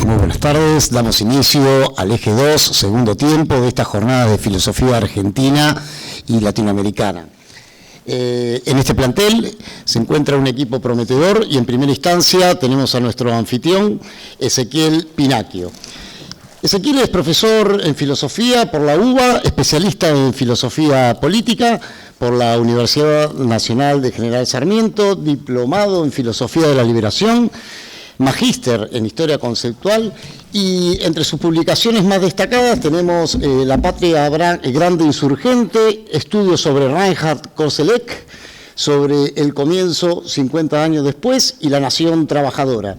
Muy buenas tardes. Damos inicio al eje 2, segundo tiempo de esta jornada de filosofía argentina y latinoamericana. En este plantel se encuentra un equipo prometedor y en primera instancia tenemos a nuestro anfitrión, Ezequiel Pinacchio. Ezequiel es profesor en filosofía por la UBA, especialista en filosofía política por la Universidad Nacional de General Sarmiento, diplomado en filosofía de la liberación, magíster en historia conceptual, y entre sus publicaciones más destacadas tenemos La patria grande insurgente, estudios sobre Reinhard Koselleck, sobre el comienzo 50 años después y La nación trabajadora.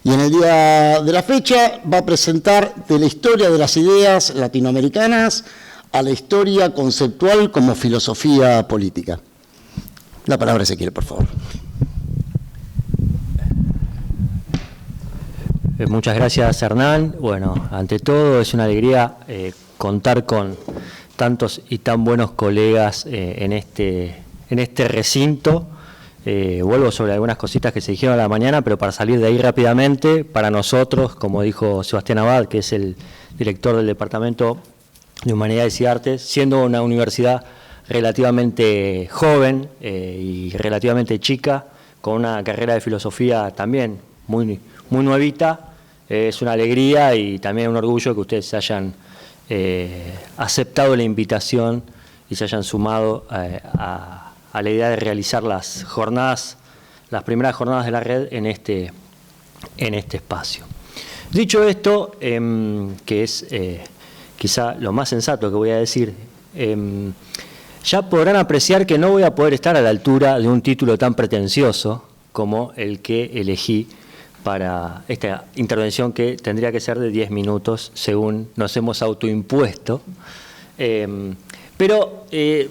Y en el día de la fecha va a presentar de la historia de las ideas latinoamericanas a la historia conceptual como filosofía política. La palabra Ezequiel, por favor. Muchas gracias, Hernán. Bueno, ante todo es una alegría contar con tantos y tan buenos colegas en este recinto. Vuelvo sobre algunas cositas que se dijeron a la mañana, pero para salir de ahí rápidamente, para nosotros, como dijo Sebastián Abad, que es el director del Departamento de Humanidades y Artes, siendo una universidad relativamente joven y relativamente chica, con una carrera de filosofía también muy nuevita, es una alegría y también un orgullo que ustedes hayan aceptado la invitación y se hayan sumado a la idea de realizar las primeras jornadas de la red en este espacio. Dicho esto, que es quizá lo más sensato que voy a decir, ya podrán apreciar que no voy a poder estar a la altura de un título tan pretencioso como el que elegí para esta intervención, que tendría que ser de 10 minutos, según nos hemos autoimpuesto. Pero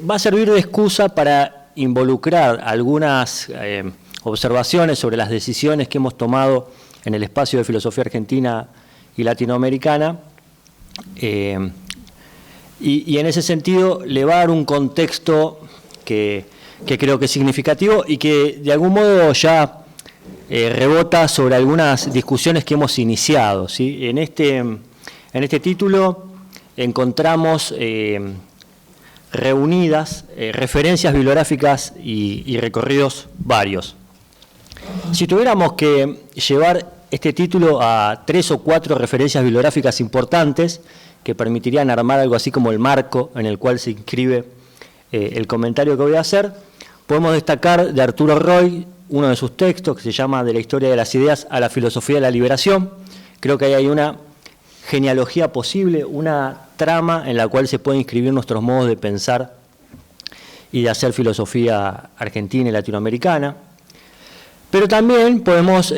va a servir de excusa para involucrar algunas observaciones sobre las decisiones que hemos tomado en el espacio de filosofía argentina y latinoamericana, y en ese sentido le va a dar un contexto que creo que es significativo y que de algún modo ya rebota sobre algunas discusiones que hemos iniciado, ¿sí? En este título encontramos reunidas referencias bibliográficas y recorridos varios. Si tuviéramos que llevar este título a 3 o 4 referencias bibliográficas importantes que permitirían armar algo así como el marco en el cual se inscribe el comentario que voy a hacer, podemos destacar de Arturo Roy uno de sus textos que se llama De la historia de las ideas a la filosofía de la liberación. Creo que ahí hay una genealogía posible, una trama en la cual se pueden inscribir nuestros modos de pensar y de hacer filosofía argentina y latinoamericana. Pero también podemos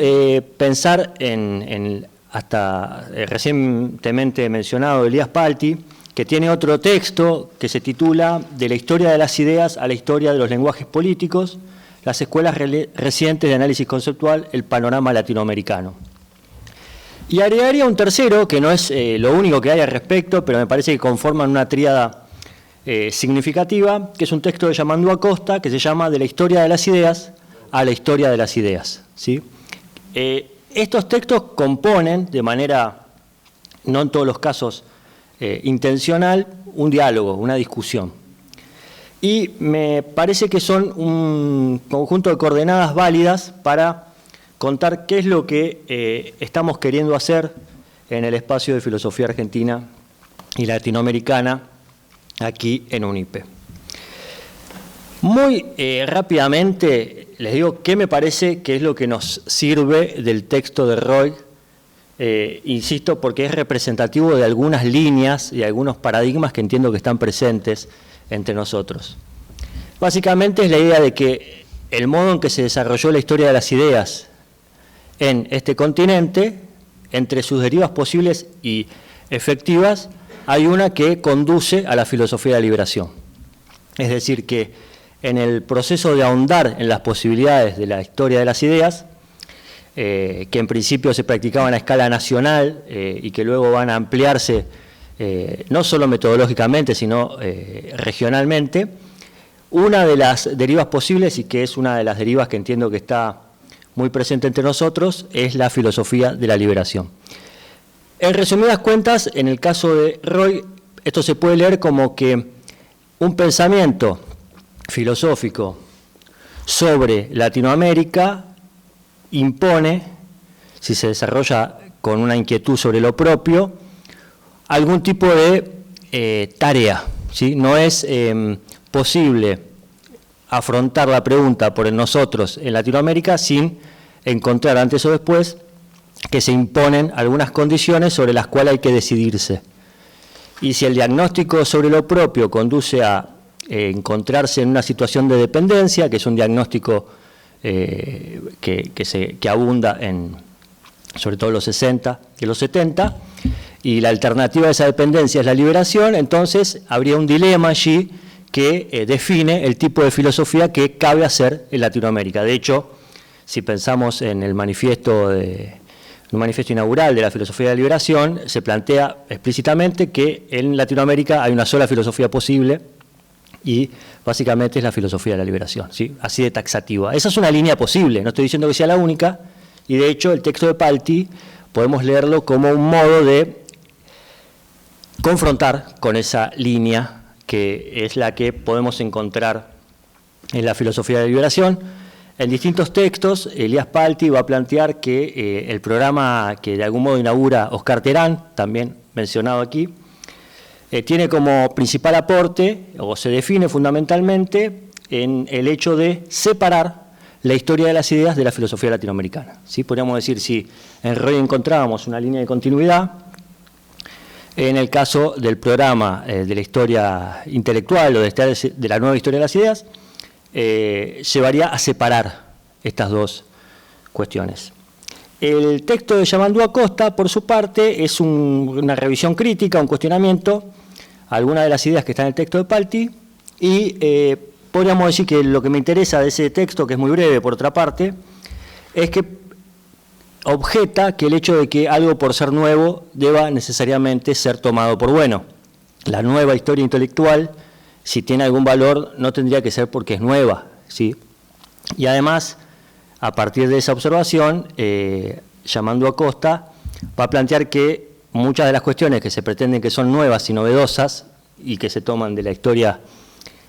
pensar en hasta recientemente mencionado Elías Palti, que tiene otro texto que se titula De la historia de las ideas a la historia de los lenguajes políticos, las escuelas recientes de análisis conceptual, el panorama latinoamericano. Y agregaría un tercero, que no es lo único que hay al respecto, pero me parece que conforman una tríada significativa, que es un texto de Yamandú Acosta, que se llama De la historia de las ideas a la historia de las ideas, ¿sí? Estos textos componen, de manera, no en todos los casos intencional, un diálogo, una discusión. Y me parece que son un conjunto de coordenadas válidas para contar qué es lo que estamos queriendo hacer en el espacio de filosofía argentina y latinoamericana aquí en UNIPE. Muy rápidamente les digo qué me parece que es lo que nos sirve del texto de Roy, insisto, porque es representativo de algunas líneas y algunos paradigmas que entiendo que están presentes entre nosotros. Básicamente es la idea de que el modo en que se desarrolló la historia de las ideas en este continente, entre sus derivas posibles y efectivas, hay una que conduce a la filosofía de la liberación. Es decir, que en el proceso de ahondar en las posibilidades de la historia de las ideas, que en principio se practicaban a escala nacional y que luego van a ampliarse no solo metodológicamente, sino regionalmente, una de las derivas posibles, y que es una de las derivas que entiendo que está muy presente entre nosotros, es la filosofía de la liberación. En resumidas cuentas, en el caso de Roy, esto se puede leer como que un pensamiento filosófico sobre Latinoamérica impone, si se desarrolla con una inquietud sobre lo propio, algún tipo de tarea, ¿sí? No es posible afrontar la pregunta por nosotros en Latinoamérica sin encontrar antes o después que se imponen algunas condiciones sobre las cuales hay que decidirse. Y si el diagnóstico sobre lo propio conduce a encontrarse en una situación de dependencia, que es un diagnóstico que abunda sobre todo en los 60 y los 70, y la alternativa a esa dependencia es la liberación, entonces habría un dilema allí que define el tipo de filosofía que cabe hacer en Latinoamérica. De hecho, si pensamos en el manifiesto inaugural de la filosofía de la liberación, se plantea explícitamente que en Latinoamérica hay una sola filosofía posible y básicamente es la filosofía de la liberación, ¿sí? Así de taxativa. Esa es una línea posible, no estoy diciendo que sea la única, y de hecho el texto de Palti podemos leerlo como un modo de confrontar con esa línea que es la que podemos encontrar en la filosofía de la liberación. En distintos textos, Elías Palti va a plantear que el programa que de algún modo inaugura Oscar Terán, también mencionado aquí, tiene como principal aporte, o se define fundamentalmente, en el hecho de separar la historia de las ideas de la filosofía latinoamericana. ¿Sí? Podríamos decir, si en Roy encontrábamos una línea de continuidad, en el caso del programa de la historia intelectual o de la nueva historia de las ideas, llevaría a separar estas dos cuestiones. El texto de Yamandú Acosta, por su parte, es una revisión crítica, un cuestionamiento a algunas de las ideas que están en el texto de Palti, y podríamos decir que lo que me interesa de ese texto, que es muy breve por otra parte, es que objeta que el hecho de que algo por ser nuevo deba necesariamente ser tomado por bueno. La nueva historia intelectual, si tiene algún valor, no tendría que ser porque es nueva, ¿sí? Y además, a partir de esa observación, Yamandú Acosta va a plantear que muchas de las cuestiones que se pretenden que son nuevas y novedosas y que se toman de la historia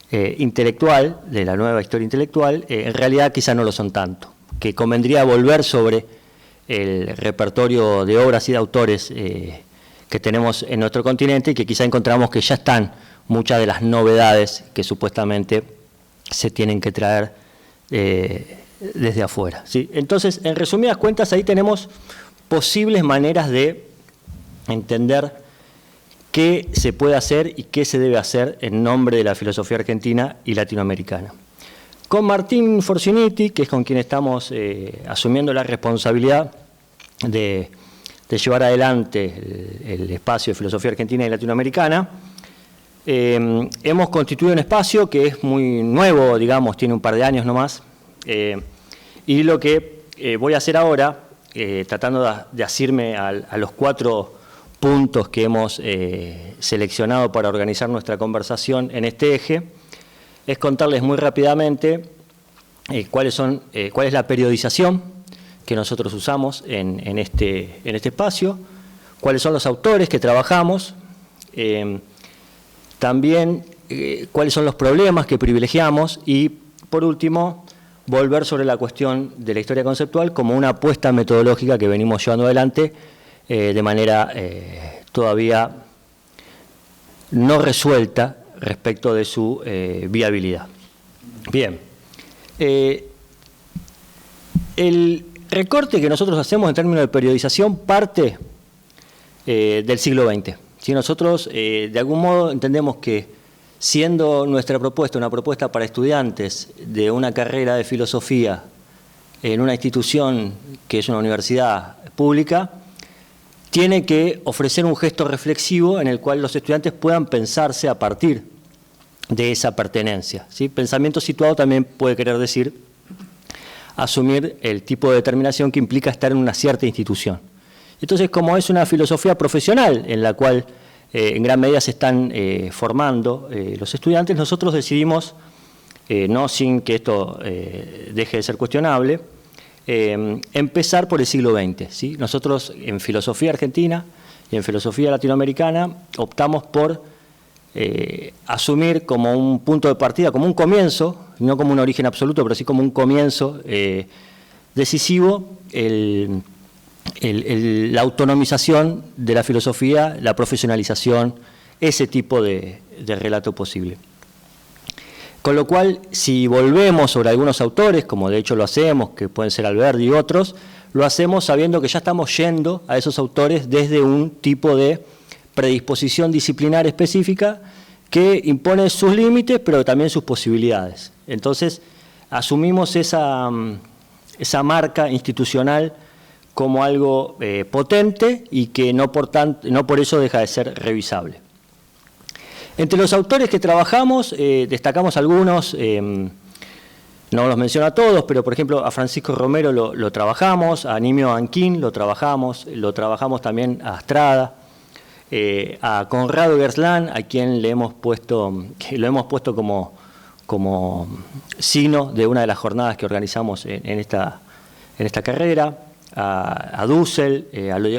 intelectual, de la nueva historia intelectual, en realidad quizá no lo son tanto, que convendría volver sobre el repertorio de obras y de autores que tenemos en nuestro continente y que quizá encontramos que ya están muchas de las novedades que supuestamente se tienen que traer desde afuera, ¿sí? Entonces, en resumidas cuentas, ahí tenemos posibles maneras de entender qué se puede hacer y qué se debe hacer en nombre de la filosofía argentina y latinoamericana. Con Martín Forciniti, que es con quien estamos asumiendo la responsabilidad de llevar adelante el espacio de filosofía argentina y latinoamericana, hemos constituido un espacio que es muy nuevo, digamos, tiene un par de años nomás, y lo que voy a hacer ahora, tratando de asirme a los 4 puntos que hemos seleccionado para organizar nuestra conversación en este eje, es contarles muy rápidamente cuál es la periodización que nosotros usamos en este espacio, cuáles son los autores que trabajamos, también cuáles son los problemas que privilegiamos y, por último, volver sobre la cuestión de la historia conceptual como una apuesta metodológica que venimos llevando adelante de manera todavía no resuelta respecto de su viabilidad. Bien, el recorte que nosotros hacemos en términos de periodización parte del siglo XX. Si nosotros de algún modo entendemos que, siendo nuestra propuesta una propuesta para estudiantes de una carrera de filosofía en una institución que es una universidad pública, tiene que ofrecer un gesto reflexivo en el cual los estudiantes puedan pensarse a partir de esa pertenencia, ¿sí? Pensamiento situado también puede querer decir asumir el tipo de determinación que implica estar en una cierta institución. Entonces, como es una filosofía profesional en la cual en gran medida se están formando los estudiantes, nosotros decidimos, no sin que esto deje de ser cuestionable, empezar por el siglo XX, ¿sí? Nosotros en filosofía argentina y en filosofía latinoamericana optamos por asumir como un punto de partida, como un comienzo, no como un origen absoluto, pero sí como un comienzo decisivo, la autonomización de la filosofía, la profesionalización, ese tipo de relato posible. Con lo cual, si volvemos sobre algunos autores, como de hecho lo hacemos, que pueden ser Alberdi y otros, lo hacemos sabiendo que ya estamos yendo a esos autores desde un tipo de predisposición disciplinar específica que impone sus límites, pero también sus posibilidades. Entonces, asumimos esa marca institucional como algo potente y que no por eso deja de ser revisable. Entre los autores que trabajamos, destacamos algunos, no los menciono a todos, pero por ejemplo a Francisco Romero lo trabajamos, a Nimio Anquín lo trabajamos también a Astrada, a Conrado Gerstlán, a quien lo hemos puesto como signo de una de las jornadas que organizamos en esta carrera, a Dussel,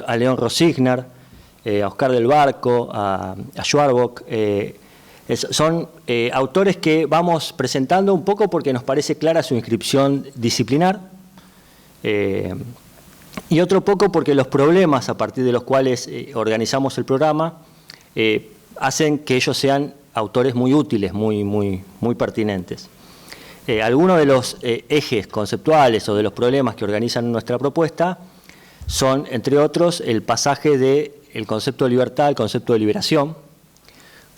a León Rosignar, a Oscar del Barco, a Schwarbach. Son autores que vamos presentando un poco porque nos parece clara su inscripción disciplinar, y otro poco porque los problemas a partir de los cuales organizamos el programa hacen que ellos sean autores muy útiles, muy pertinentes. Algunos de los ejes conceptuales o de los problemas que organizan nuestra propuesta son, entre otros, el pasaje del concepto de libertad al concepto de liberación,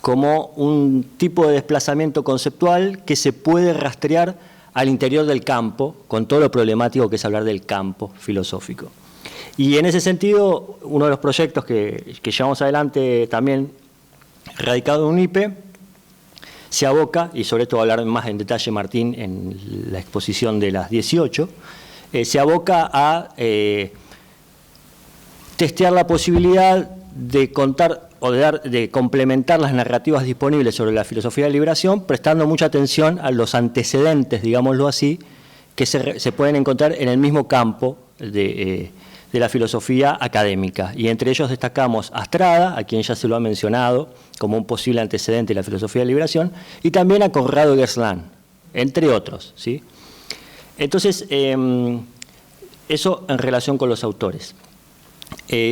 como un tipo de desplazamiento conceptual que se puede rastrear al interior del campo, con todo lo problemático que es hablar del campo filosófico. Y en ese sentido, uno de los proyectos que llevamos adelante también, radicado en UNIPE, se aboca, y sobre esto va a hablar más en detalle Martín en la exposición de las 18, se aboca a testear la posibilidad de contar o de complementar las narrativas disponibles sobre la filosofía de liberación, prestando mucha atención a los antecedentes, digámoslo así, que se pueden encontrar en el mismo campo de la filosofía académica. Y entre ellos destacamos a Astrada, a quien ya se lo ha mencionado como un posible antecedente de la filosofía de liberación, y también a Conrado Gerstlán, entre otros, ¿sí? Entonces, eso en relación con los autores.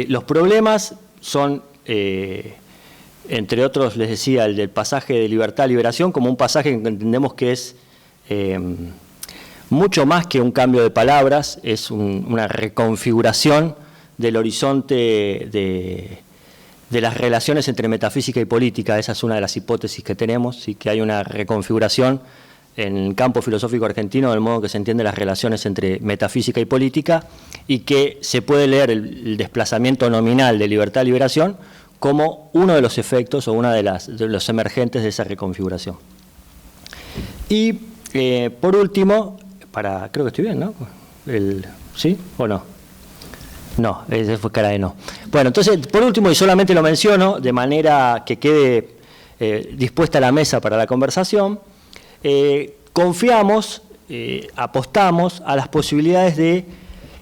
Los problemas son, entre otros, les decía, el del pasaje de libertad a liberación, como un pasaje que entendemos que es mucho más que un cambio de palabras, es una reconfiguración del horizonte de las relaciones entre metafísica y política. Esa es una de las hipótesis que tenemos, ¿sí? Que hay una reconfiguración en el campo filosófico argentino del modo que se entienden las relaciones entre metafísica y política, y que se puede leer el desplazamiento nominal de libertad-liberación como uno de los efectos o una de los emergentes de esa reconfiguración. Y por último, creo que estoy bien, ¿no? ¿Sí o no? No, ese fue cara de no. Bueno, entonces, por último, y solamente lo menciono de manera que quede dispuesta la mesa para la conversación, confiamos, apostamos a las posibilidades de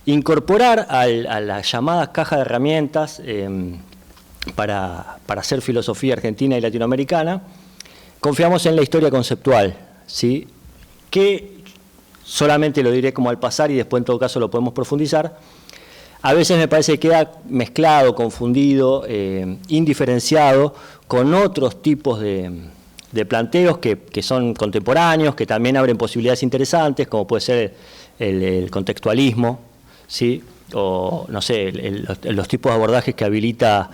incorporar a la llamada caja de herramientas para hacer filosofía argentina y latinoamericana. Confiamos en la historia conceptual, ¿sí? Que solamente lo diré como al pasar y después en todo caso lo podemos profundizar. A veces me parece que queda mezclado, confundido, indiferenciado con otros tipos de planteos que son contemporáneos, que también abren posibilidades interesantes, como puede ser el contextualismo, ¿sí? O, no sé, los tipos de abordajes que habilita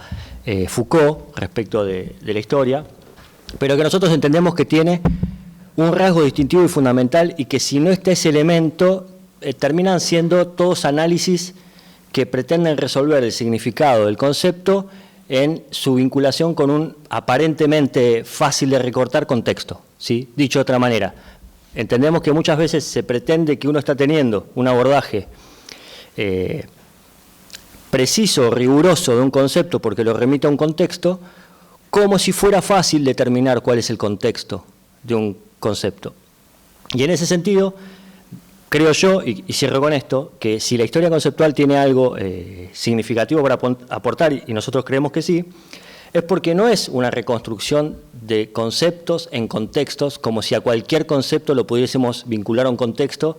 Foucault respecto de la historia, pero que nosotros entendemos que tiene un rasgo distintivo y fundamental, y que si no está ese elemento, terminan siendo todos análisis que pretenden resolver el significado del concepto en su vinculación con un aparentemente fácil de recortar contexto, ¿sí? Dicho de otra manera, entendemos que muchas veces se pretende que uno está teniendo un abordaje preciso, riguroso de un concepto porque lo remite a un contexto, como si fuera fácil determinar cuál es el contexto de un concepto. Y en ese sentido, creo yo, y cierro con esto, que si la historia conceptual tiene algo significativo para aportar, y nosotros creemos que sí, es porque no es una reconstrucción de conceptos en contextos, como si a cualquier concepto lo pudiésemos vincular a un contexto,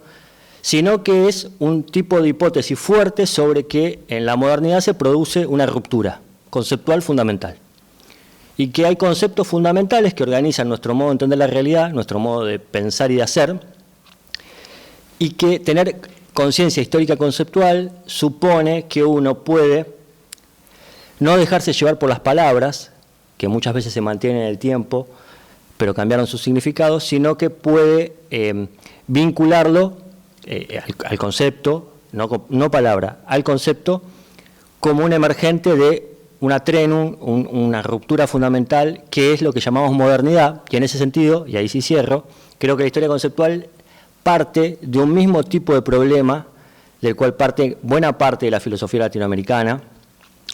sino que es un tipo de hipótesis fuerte sobre que en la modernidad se produce una ruptura conceptual fundamental. Y que hay conceptos fundamentales que organizan nuestro modo de entender la realidad, nuestro modo de pensar y de hacer, y que tener conciencia histórica conceptual supone que uno puede no dejarse llevar por las palabras, que muchas veces se mantienen en el tiempo, pero cambiaron su significado, sino que puede vincularlo al concepto, no palabra, al concepto como un emergente de una trenum, una ruptura fundamental, que es lo que llamamos modernidad, y en ese sentido, y ahí sí cierro, creo que la historia conceptual parte de un mismo tipo de problema del cual parte buena parte de la filosofía latinoamericana,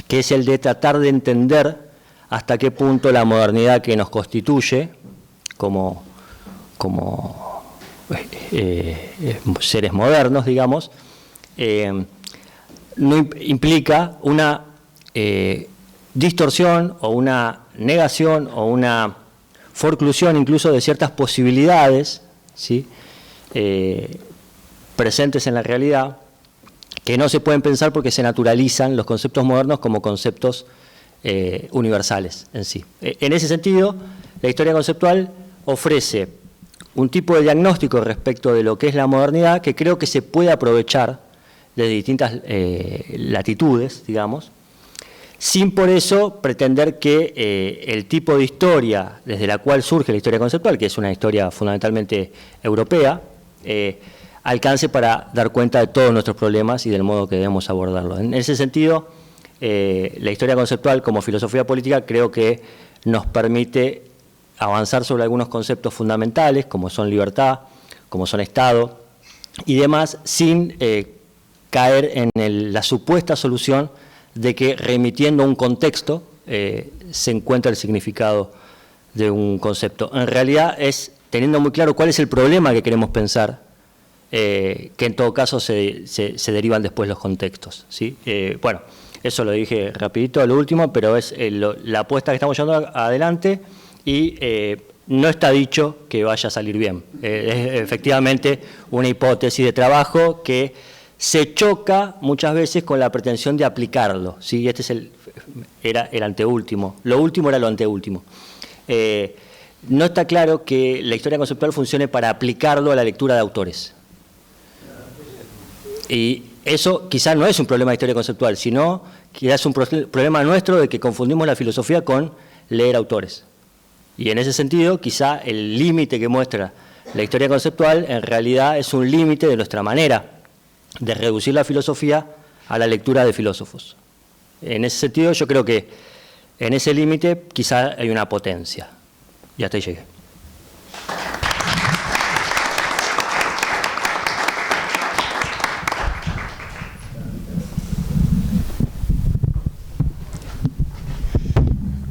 que es el de tratar de entender hasta qué punto la modernidad que nos constituye como seres modernos, digamos, no implica una distorsión o una negación o una forclusión incluso de ciertas posibilidades, ¿sí?, presentes en la realidad, que no se pueden pensar porque se naturalizan los conceptos modernos como conceptos universales en sí. En ese sentido, la historia conceptual ofrece un tipo de diagnóstico respecto de lo que es la modernidad que creo que se puede aprovechar de distintas latitudes, digamos, sin por eso pretender que el tipo de historia desde la cual surge la historia conceptual, que es una historia fundamentalmente europea, alcance para dar cuenta de todos nuestros problemas y del modo que debemos abordarlos. En ese sentido, la historia conceptual como filosofía política creo que nos permite avanzar sobre algunos conceptos fundamentales, como son libertad, como son Estado y demás, sin caer en la supuesta solución de que remitiendo a un contexto se encuentra el significado de un concepto. En realidad es teniendo muy claro cuál es el problema que queremos pensar, que en todo caso se derivan después los contextos, ¿sí? Bueno, eso lo dije rapidito a lo último, pero es la apuesta que estamos llevando adelante y no está dicho que vaya a salir bien. Es efectivamente una hipótesis de trabajo que se choca muchas veces con la pretensión de aplicarlo, ¿sí? Este era el anteúltimo, lo último era lo anteúltimo. No está claro que la historia conceptual funcione para aplicarlo a la lectura de autores. Y eso quizás no es un problema de historia conceptual, sino quizás es un problema nuestro de que confundimos la filosofía con leer autores. Y en ese sentido, quizá el límite que muestra la historia conceptual en realidad es un límite de nuestra manera de reducir la filosofía a la lectura de filósofos. En ese sentido, yo creo que en ese límite quizá hay una potencia. Y hasta ahí llegué.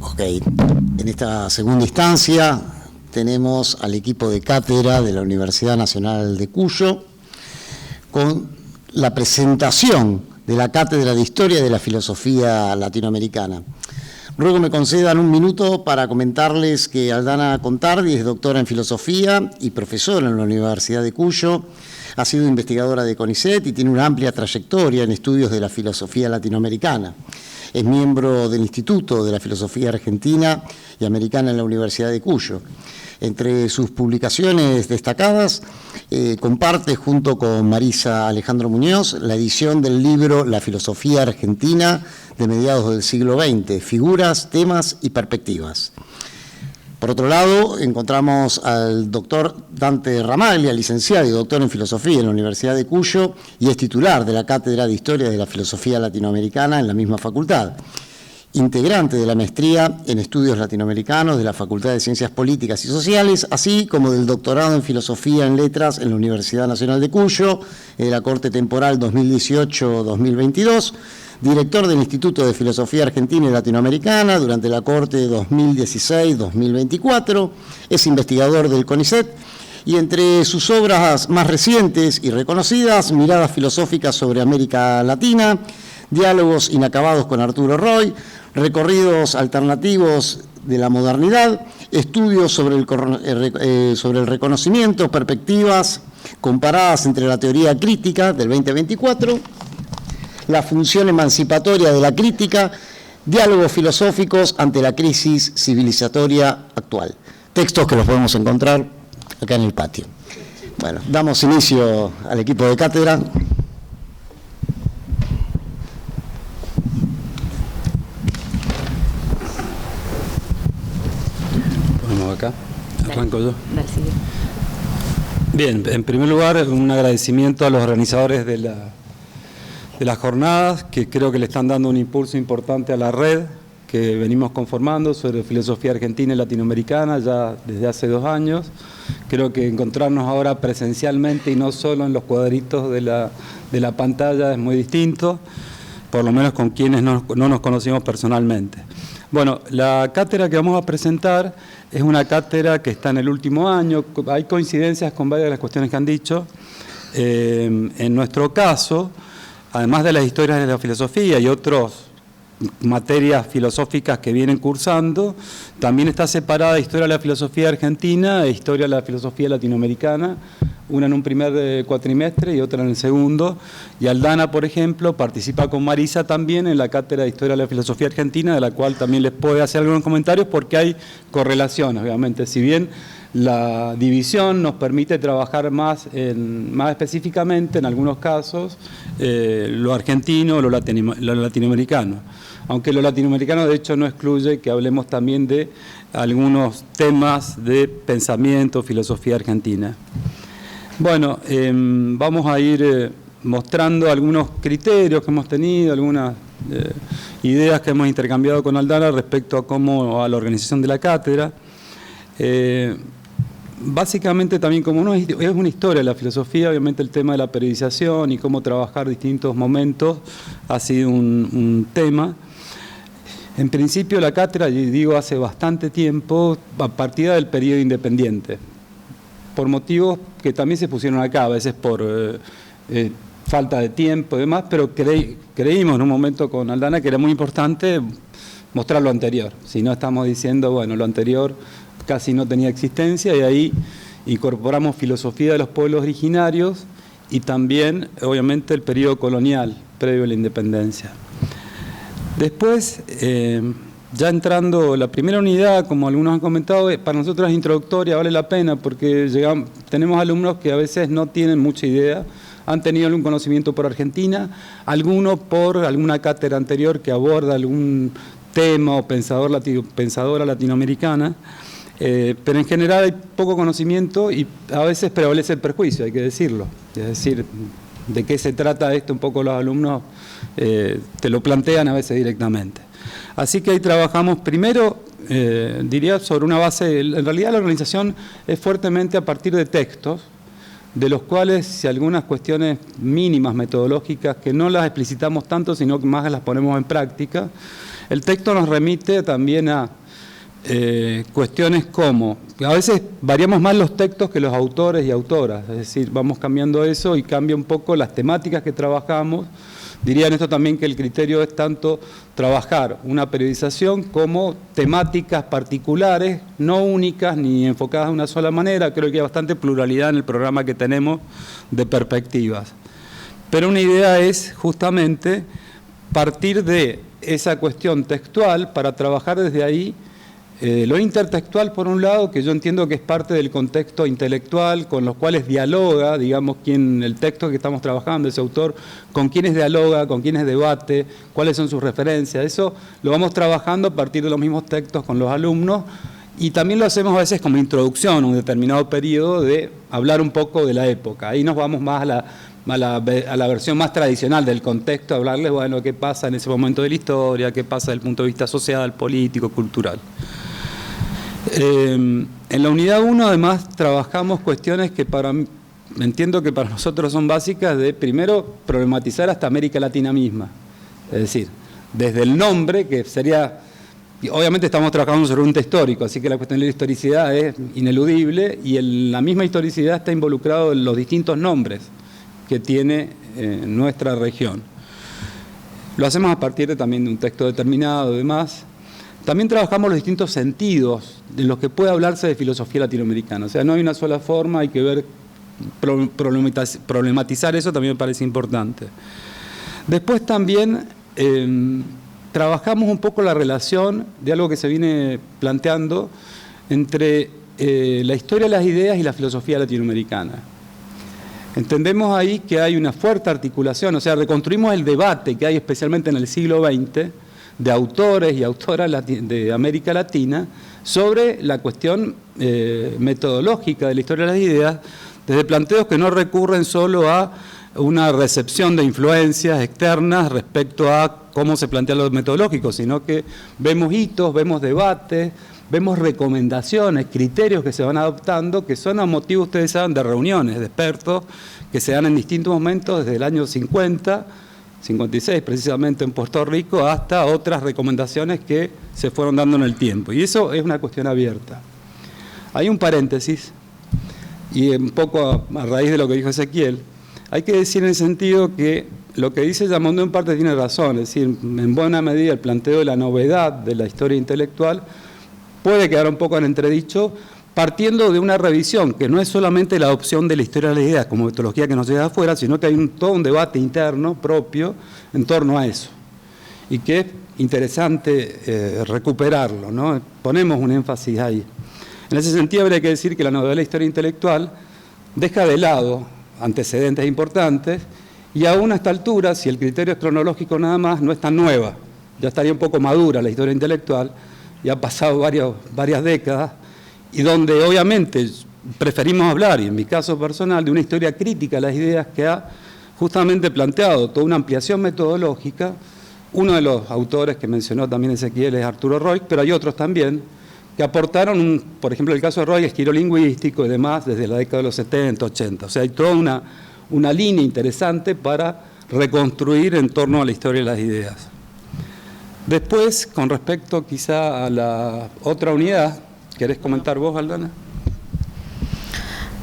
Ok, en esta segunda instancia tenemos al equipo de cátedra de la Universidad Nacional de Cuyo con la presentación de la Cátedra de Historia de la Filosofía Latinoamericana. Ruego me concedan un minuto para comentarles que Aldana Contardi es doctora en Filosofía y profesora en la Universidad de Cuyo, ha sido investigadora de CONICET y tiene una amplia trayectoria en estudios de la filosofía latinoamericana. Es miembro del Instituto de la Filosofía Argentina y Americana en la Universidad de Cuyo. Entre sus publicaciones destacadas, comparte junto con Marisa Alejandro Muñoz la edición del libro La filosofía argentina de mediados del siglo XX, figuras, temas y perspectivas. Por otro lado, encontramos al doctor Dante Ramaglia, licenciado y doctor en Filosofía en la Universidad de Cuyo y es titular de la Cátedra de Historia de la Filosofía Latinoamericana en la misma facultad. Integrante de la maestría en Estudios Latinoamericanos de la Facultad de Ciencias Políticas y Sociales, así como del doctorado en Filosofía en Letras en la Universidad Nacional de Cuyo, de la Corte Temporal 2018-2022, director del Instituto de Filosofía Argentina y Latinoamericana durante la Corte 2016-2024, es investigador del CONICET y entre sus obras más recientes y reconocidas, Miradas filosóficas sobre América Latina, Diálogos inacabados con Arturo Roy, Recorridos alternativos de la modernidad, Estudios sobre el reconocimiento, perspectivas comparadas entre la teoría crítica del 2024, La función emancipatoria de la crítica, Diálogos filosóficos ante la crisis civilizatoria actual. Textos que los podemos encontrar acá en el patio. Bueno, damos inicio al equipo de cátedra. Ponemos acá. Arranco yo. Bien, en primer lugar, un agradecimiento a los organizadores de las jornadas, que creo que le están dando un impulso importante a la red que venimos conformando sobre filosofía argentina y latinoamericana ya desde hace 2 años. Creo que encontrarnos ahora presencialmente y no solo en los cuadritos de la pantalla es muy distinto, por lo menos con quienes no nos conocimos personalmente. Bueno, la cátedra que vamos a presentar es una cátedra que está en el último año. Hay coincidencias con varias de las cuestiones que han dicho. En nuestro caso, además de las historias de la filosofía y otras materias filosóficas que vienen cursando, también está separada Historia de la Filosofía Argentina e Historia de la Filosofía Latinoamericana, una en un primer cuatrimestre y otra en el segundo. Y Aldana, por ejemplo, participa con Marisa también en la cátedra de Historia de la Filosofía Argentina, de la cual también les puedo hacer algunos comentarios porque hay correlaciones, obviamente. Si bien la división nos permite trabajar más específicamente, en algunos casos, lo argentino o lo latinoamericano. Aunque lo latinoamericano, de hecho, no excluye que hablemos también de algunos temas de pensamiento, filosofía argentina. Bueno, vamos a ir mostrando algunos criterios que hemos tenido, algunas ideas que hemos intercambiado con Aldana respecto a la organización de la cátedra. Básicamente también como es una historia de la filosofía, obviamente el tema de la periodización y cómo trabajar distintos momentos ha sido un tema. En principio la cátedra, y digo hace bastante tiempo, a partir del periodo independiente, por motivos que también se pusieron acá, a veces por falta de tiempo y demás, pero creímos en un momento con Aldana que era muy importante mostrar lo anterior. Si no estamos diciendo, bueno, lo anterior casi no tenía existencia, y ahí incorporamos filosofía de los pueblos originarios y también, obviamente, el periodo colonial previo a la independencia. Después, ya entrando, la primera unidad, como algunos han comentado, para nosotros es introductoria, vale la pena, porque tenemos alumnos que a veces no tienen mucha idea, han tenido algún conocimiento por Argentina, algunos por alguna cátedra anterior que aborda algún tema o pensadora latinoamericana, pero en general hay poco conocimiento y a veces prevalece el perjuicio, hay que decirlo. Es decir, de qué se trata esto, un poco los alumnos te lo plantean a veces directamente. Así que ahí trabajamos primero, diría, sobre una base, en realidad la organización es fuertemente a partir de textos, de los cuales si algunas cuestiones mínimas metodológicas que no las explicitamos tanto, sino que más las ponemos en práctica. El texto nos remite también a cuestiones como, a veces variamos más los textos que los autores y autoras, es decir, vamos cambiando eso y cambia un poco las temáticas que trabajamos. Diría en esto también que el criterio es tanto trabajar una periodización como temáticas particulares, no únicas ni enfocadas de una sola manera. Creo que hay bastante pluralidad en el programa que tenemos de perspectivas. Pero una idea es justamente partir de esa cuestión textual para trabajar desde ahí lo intertextual, por un lado, que yo entiendo que es parte del contexto intelectual con los cuales dialoga, digamos, el texto que estamos trabajando, ese autor, con quiénes dialoga, con quiénes debate, cuáles son sus referencias. Eso lo vamos trabajando a partir de los mismos textos con los alumnos y también lo hacemos a veces como introducción a un determinado periodo de hablar un poco de la época. Ahí nos vamos más a la versión más tradicional del contexto, hablarles, bueno, qué pasa en ese momento de la historia, qué pasa desde el punto de vista social, político, cultural. En la unidad 1 además trabajamos cuestiones que entiendo que para nosotros son básicas de, primero, problematizar hasta América Latina misma. Es decir, desde el nombre, que sería Y obviamente estamos trabajando sobre un texto histórico, así que la cuestión de la historicidad es ineludible y la misma historicidad está involucrado en los distintos nombres que tiene nuestra región. Lo hacemos a partir también de un texto determinado y demás. También trabajamos los distintos sentidos de los que puede hablarse de filosofía latinoamericana. O sea, no hay una sola forma, hay que ver, problematizar eso también me parece importante. Después también trabajamos un poco la relación de algo que se viene planteando entre la historia de las ideas y la filosofía latinoamericana. Entendemos ahí que hay una fuerte articulación, o sea, reconstruimos el debate que hay especialmente en el siglo XX de autores y autoras de América Latina sobre la cuestión metodológica de la historia de las ideas, desde planteos que no recurren solo a una recepción de influencias externas respecto a cómo se plantea lo metodológico, sino que vemos hitos, vemos debates, vemos recomendaciones, criterios que se van adoptando, que son a motivo, ustedes saben, de reuniones de expertos que se dan en distintos momentos, desde el año 50, 56 precisamente en Puerto Rico, hasta otras recomendaciones que se fueron dando en el tiempo. Y eso es una cuestión abierta. Hay un paréntesis, y un poco a raíz de lo que dijo Ezequiel, hay que decir en el sentido que lo que dice Yamonde en parte tiene razón, es decir, en buena medida el planteo de la novedad de la historia intelectual puede quedar un poco en entredicho, partiendo de una revisión que no es solamente la adopción de la historia de las ideas como metodología que nos llega de afuera, sino que hay todo un debate interno propio en torno a eso, y que es interesante recuperarlo, ¿no? Ponemos un énfasis ahí. En ese sentido habría que decir que la novedad de la historia intelectual deja de lado antecedentes importantes, y aún a esta altura, si el criterio es cronológico nada más, no es tan nueva, ya estaría un poco madura la historia intelectual, y ha pasado varias décadas, y donde obviamente preferimos hablar, y en mi caso personal, de una historia crítica de las ideas que ha justamente planteado toda una ampliación metodológica. Uno de los autores que mencionó también Ezequiel es Arturo Roig, pero hay otros también que aportaron, por ejemplo, el caso de Roig es giro lingüístico y demás, desde la década de los 70, 80. O sea, hay toda una línea interesante para reconstruir en torno a la historia de las ideas. Después, con respecto quizá a la otra unidad, ¿querés comentar vos, Aldana?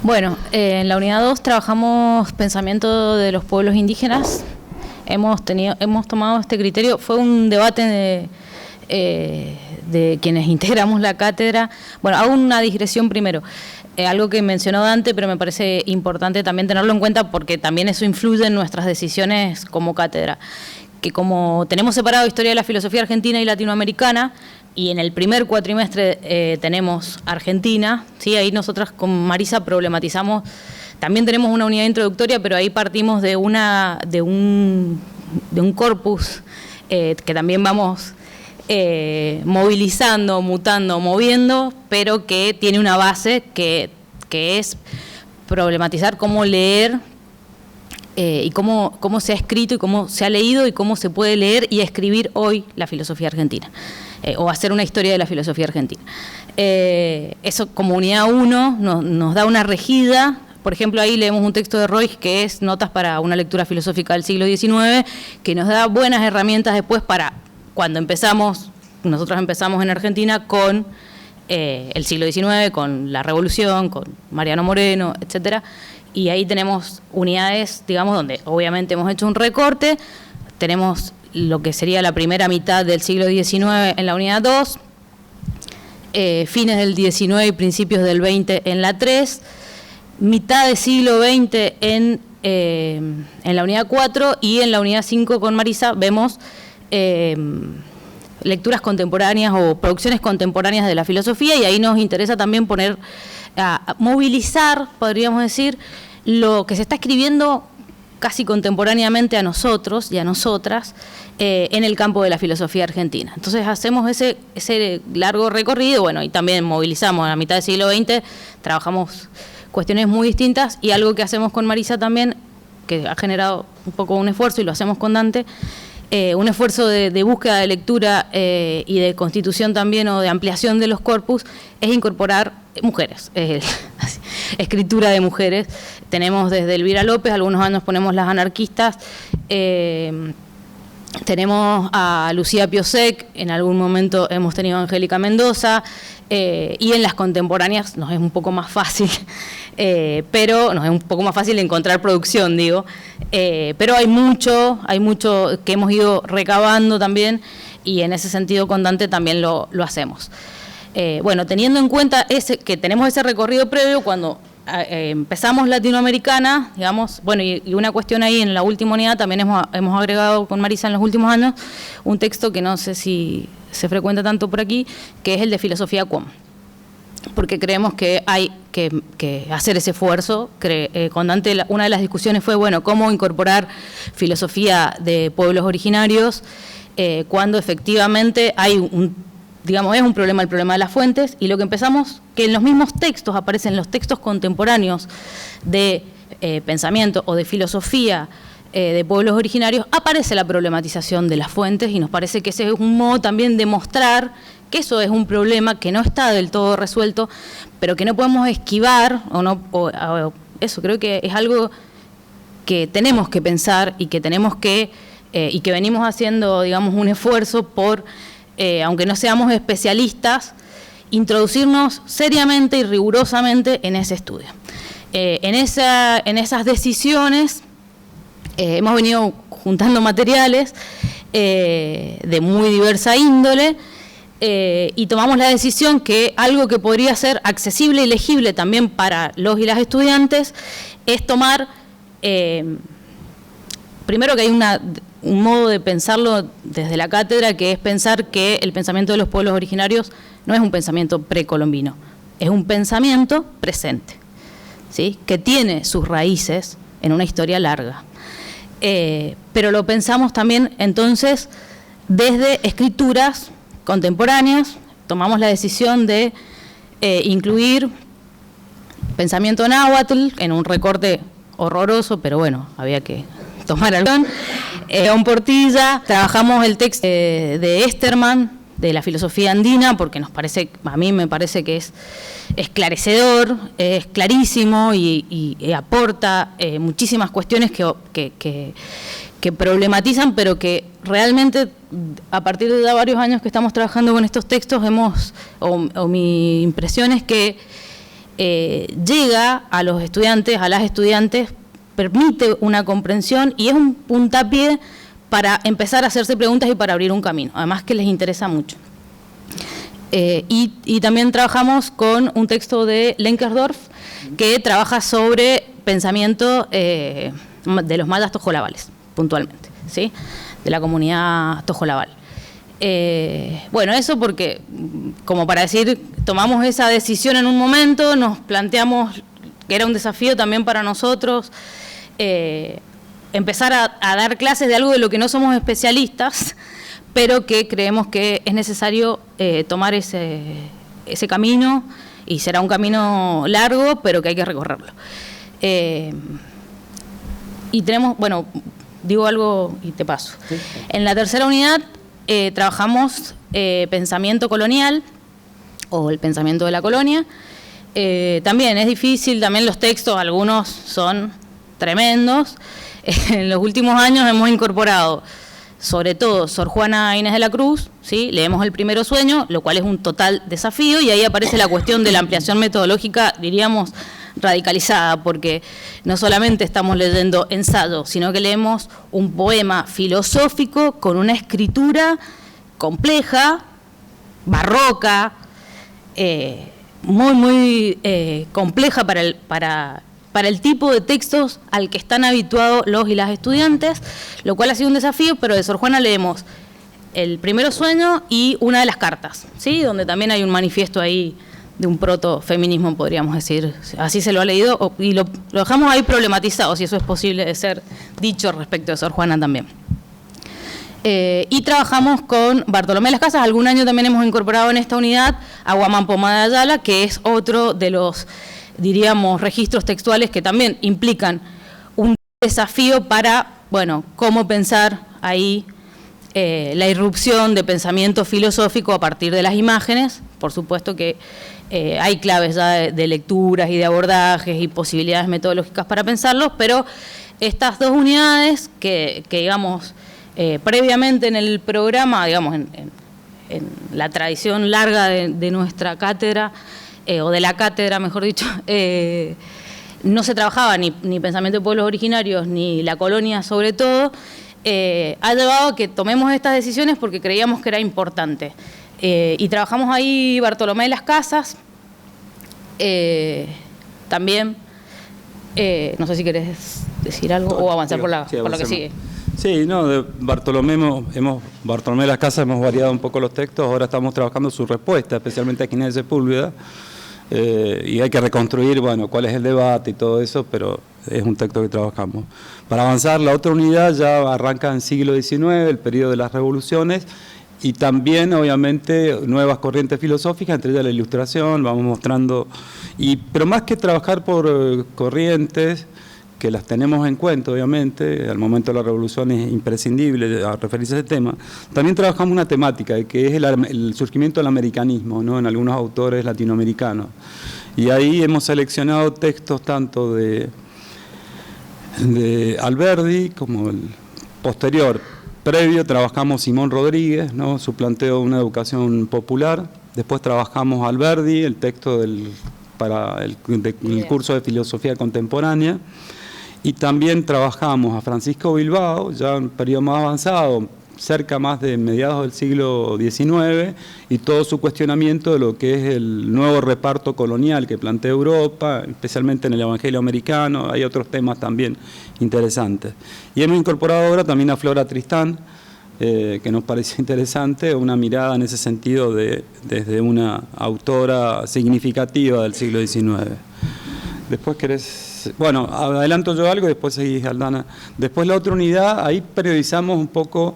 Bueno, en la unidad 2 trabajamos pensamiento de los pueblos indígenas. Hemos tomado este criterio, fue un debate de quienes integramos la cátedra. Bueno, hago una digresión primero. Algo que mencionó Dante, pero me parece importante también tenerlo en cuenta porque también eso influye en nuestras decisiones como cátedra. Que como tenemos separado historia de la filosofía argentina y latinoamericana, y en el primer cuatrimestre tenemos Argentina, ¿sí? Ahí nosotras con Marisa problematizamos, también tenemos una unidad introductoria, pero ahí partimos de un corpus que también vamos movilizando, mutando, moviendo, pero que tiene una base que es problematizar cómo leer y cómo se ha escrito y cómo se ha leído y cómo se puede leer y escribir hoy la filosofía argentina, o hacer una historia de la filosofía argentina. Eso como unidad 1 nos da una regida. Por ejemplo, ahí leemos un texto de Roig que es Notas para una lectura filosófica del siglo XIX, que nos da buenas herramientas después para cuando nosotros empezamos en Argentina con el siglo XIX, con la Revolución, con Mariano Moreno, etcétera. Y ahí tenemos unidades, digamos, donde obviamente hemos hecho un recorte. Tenemos lo que sería la primera mitad del siglo XIX en la unidad 2, fines del XIX y principios del XX en la 3, mitad del siglo XX en la unidad 4, y en la unidad 5 con Marisa vemos lecturas contemporáneas o producciones contemporáneas de la filosofía, y ahí nos interesa también movilizar, podríamos decir, lo que se está escribiendo casi contemporáneamente a nosotros y a nosotras en el campo de la filosofía argentina. Entonces hacemos ese largo recorrido, bueno, y también movilizamos a la mitad del siglo XX, trabajamos cuestiones muy distintas, y algo que hacemos con Marisa también, que ha generado un poco un esfuerzo, y lo hacemos con Dante, un esfuerzo de búsqueda de lectura y de constitución también, o de ampliación de los corpus, es incorporar mujeres, escritura de mujeres. Tenemos desde Elvira López, algunos años ponemos las anarquistas, tenemos a Lucía Piosek, en algún momento hemos tenido a Angélica Mendoza, y en las contemporáneas nos es un poco más fácil, pero nos es un poco más fácil encontrar producción, digo, pero hay mucho que hemos ido recabando también, y en ese sentido con Dante también lo hacemos. Bueno, teniendo en cuenta que tenemos ese recorrido previo, cuando empezamos Latinoamericana, digamos, bueno, y una cuestión ahí en la última unidad, también hemos agregado con Marisa en los últimos años un texto que no sé si se frecuenta tanto por aquí, que es el de filosofía quom, porque creemos que hay que hacer ese esfuerzo. Con Dante una de las discusiones fue, bueno, cómo incorporar filosofía de pueblos originarios cuando efectivamente hay es un problema el problema de las fuentes, y lo que empezamos, que en los mismos textos aparecen los textos contemporáneos de pensamiento o de filosofía de pueblos originarios, aparece la problematización de las fuentes, y nos parece que ese es un modo también de mostrar que eso es un problema que no está del todo resuelto, pero que no podemos esquivar, eso creo que es algo que tenemos que pensar y que tenemos que, y que venimos haciendo, digamos, un esfuerzo por, aunque no seamos especialistas, introducirnos seriamente y rigurosamente en ese estudio. En esas decisiones hemos venido juntando materiales de muy diversa índole, y tomamos la decisión que algo que podría ser accesible y legible también para los y las estudiantes es tomar, primero que hay un modo de pensarlo desde la cátedra, que es pensar que el pensamiento de los pueblos originarios no es un pensamiento precolombino, es un pensamiento presente, ¿sí? Que tiene sus raíces en una historia larga. Pero lo pensamos también entonces desde escrituras contemporáneas. Tomamos la decisión de incluir pensamiento náhuatl en un recorte horroroso, pero bueno, había que tomar algo. León Portilla, trabajamos el texto de Esterman, de la filosofía andina, porque a mí me parece que es esclarecedor, es clarísimo y aporta muchísimas cuestiones que problematizan, pero que realmente a partir de varios años que estamos trabajando con estos textos mi impresión es que llega a los estudiantes, a las estudiantes, permite una comprensión y es un puntapié para empezar a hacerse preguntas y para abrir un camino, además que les interesa mucho. Y también trabajamos con un texto de Lenkersdorf que trabaja sobre pensamiento de los mayas tojolabales, puntualmente, ¿sí? De la comunidad tojolabal. Bueno, eso porque, como para decir, tomamos esa decisión en un momento, nos planteamos que era un desafío también para nosotros, empezar a dar clases de algo de lo que no somos especialistas, pero que creemos que es necesario tomar ese camino, y será un camino largo, pero que hay que recorrerlo. Y tenemos, bueno, digo algo y te paso. Sí. En la tercera unidad trabajamos pensamiento colonial, o el pensamiento de la colonia. También es difícil, también los textos, algunos son tremendos. En los últimos años hemos incorporado, sobre todo, Sor Juana Inés de la Cruz, ¿sí? Leemos El Primero Sueño, lo cual es un total desafío, y ahí aparece la cuestión de la ampliación metodológica, diríamos, radicalizada, porque no solamente estamos leyendo ensayo, sino que leemos un poema filosófico con una escritura compleja, barroca, muy compleja para el tipo de textos al que están habituados los y las estudiantes, lo cual ha sido un desafío, pero de Sor Juana leemos El Primero Sueño y una de las cartas, ¿sí? Donde también hay un manifiesto ahí de un protofeminismo, podríamos decir, así se lo ha leído, y lo dejamos ahí problematizado, si eso es posible de ser dicho respecto de Sor Juana también. Y trabajamos con Bartolomé de las Casas. Algún año también hemos incorporado en esta unidad a Guamán Pomada de Ayala, que es otro de los, diríamos, registros textuales que también implican un desafío para, bueno, cómo pensar ahí la irrupción de pensamiento filosófico a partir de las imágenes. Por supuesto que hay claves ya de lecturas y de abordajes y posibilidades metodológicas para pensarlos, pero estas dos unidades que digamos, Previamente en el programa, digamos, en la tradición larga de nuestra cátedra, o de la cátedra, mejor dicho, no se trabajaba ni pensamiento de pueblos originarios, ni la colonia sobre todo, ha llevado a que tomemos estas decisiones porque creíamos que era importante. Y trabajamos ahí Bartolomé de las Casas, también, no sé si querés decir algo o avanzar por lo que sigue. Sí, no, de Bartolomé Bartolomé de las Casas hemos variado un poco los textos, ahora estamos trabajando su respuesta, especialmente a Ginés de Sepúlveda, y hay que reconstruir, bueno, cuál es el debate y todo eso, pero es un texto que trabajamos. Para avanzar, la otra unidad ya arranca en el siglo XIX, el periodo de las revoluciones, y también, obviamente, nuevas corrientes filosóficas, entre ellas la Ilustración, vamos mostrando, pero más que trabajar por corrientes, que las tenemos en cuenta, obviamente, al momento de la revolución es imprescindible a referirse a ese tema, también trabajamos una temática, que es el surgimiento del americanismo, ¿no?, en algunos autores latinoamericanos. Y ahí hemos seleccionado textos tanto de Alberdi como el posterior. Previo trabajamos Simón Rodríguez, ¿no?, su planteo de una educación popular. Después trabajamos Alberdi, el texto para el curso de filosofía contemporánea. Y también trabajamos a Francisco Bilbao, ya en un periodo más avanzado, cerca más de mediados del siglo XIX, y todo su cuestionamiento de lo que es el nuevo reparto colonial que plantea Europa, especialmente en el Evangelio americano. Hay otros temas también interesantes. Y hemos incorporado ahora también a Flora Tristán, que nos parece interesante, una mirada en ese sentido desde una autora significativa del siglo XIX. Después querés, bueno, adelanto yo algo y después seguís, Aldana. Después la otra unidad, ahí periodizamos un poco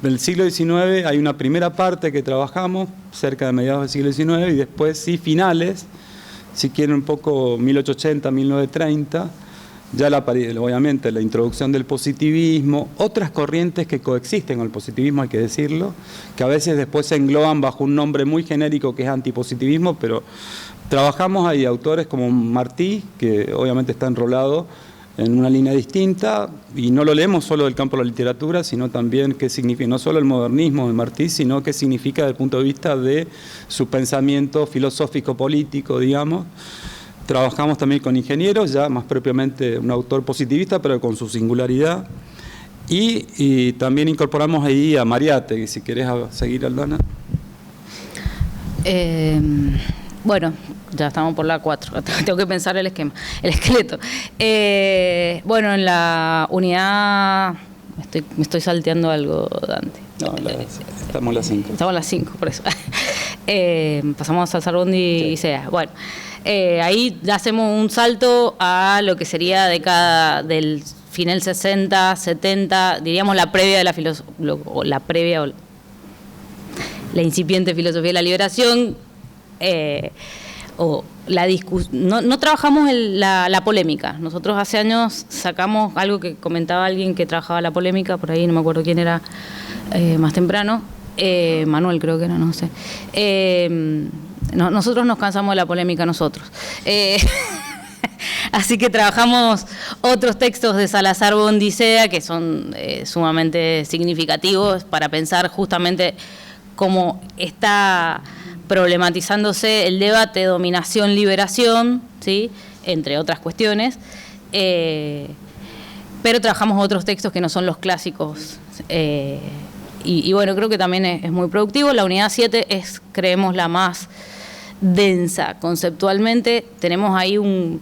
el siglo XIX, hay una primera parte que trabajamos cerca de mediados del siglo XIX y después sí finales, si quieren un poco 1880, 1930, ya obviamente la introducción del positivismo, otras corrientes que coexisten con el positivismo, hay que decirlo, que a veces después se engloban bajo un nombre muy genérico que es antipositivismo, pero trabajamos ahí autores como Martí, que obviamente está enrolado en una línea distinta, y no lo leemos solo del campo de la literatura, sino también qué significa, no solo el modernismo de Martí, sino qué significa desde el punto de vista de su pensamiento filosófico-político, digamos. Trabajamos también con ingenieros, ya más propiamente un autor positivista, pero con su singularidad. Y también incorporamos ahí a Mariátegui, si querés seguir, Aldana. Bueno, ya estamos por la 4, tengo que pensar el esqueleto. Bueno, en la unidad, me estoy salteando algo, Dante. No, estamos en la 5. Estamos en la 5, por eso. Pasamos al Sarbondi y SEA. Bueno, ahí ya hacemos un salto a lo que sería década del final 60, 70, diríamos la previa de la incipiente filosofía de la liberación. No trabajamos la polémica. Nosotros hace años sacamos algo que comentaba alguien que trabajaba la polémica, por ahí no me acuerdo quién era, más temprano, Manuel creo que era, no sé. Nosotros nos cansamos de la polémica nosotros. Así que trabajamos otros textos de Salazar Bondicea que son sumamente significativos para pensar justamente cómo está problematizándose el debate dominación-liberación, ¿sí?, entre otras cuestiones, pero trabajamos otros textos que no son los clásicos, y bueno, creo que también es muy productivo. La unidad 7 es, creemos, la más densa conceptualmente. Tenemos ahí un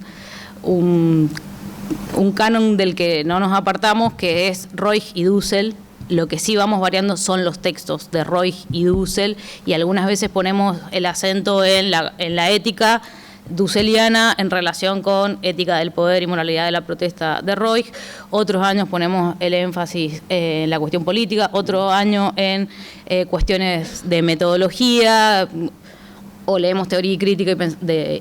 canon del que no nos apartamos, que es Roig y Dussel. Lo que sí vamos variando son los textos de Roig y Dussel, y algunas veces ponemos el acento en la ética dusseliana en relación con ética del poder y moralidad de la protesta de Roig. Otros años ponemos el énfasis en la cuestión política, otro año en cuestiones de metodología, o leemos teoría y crítica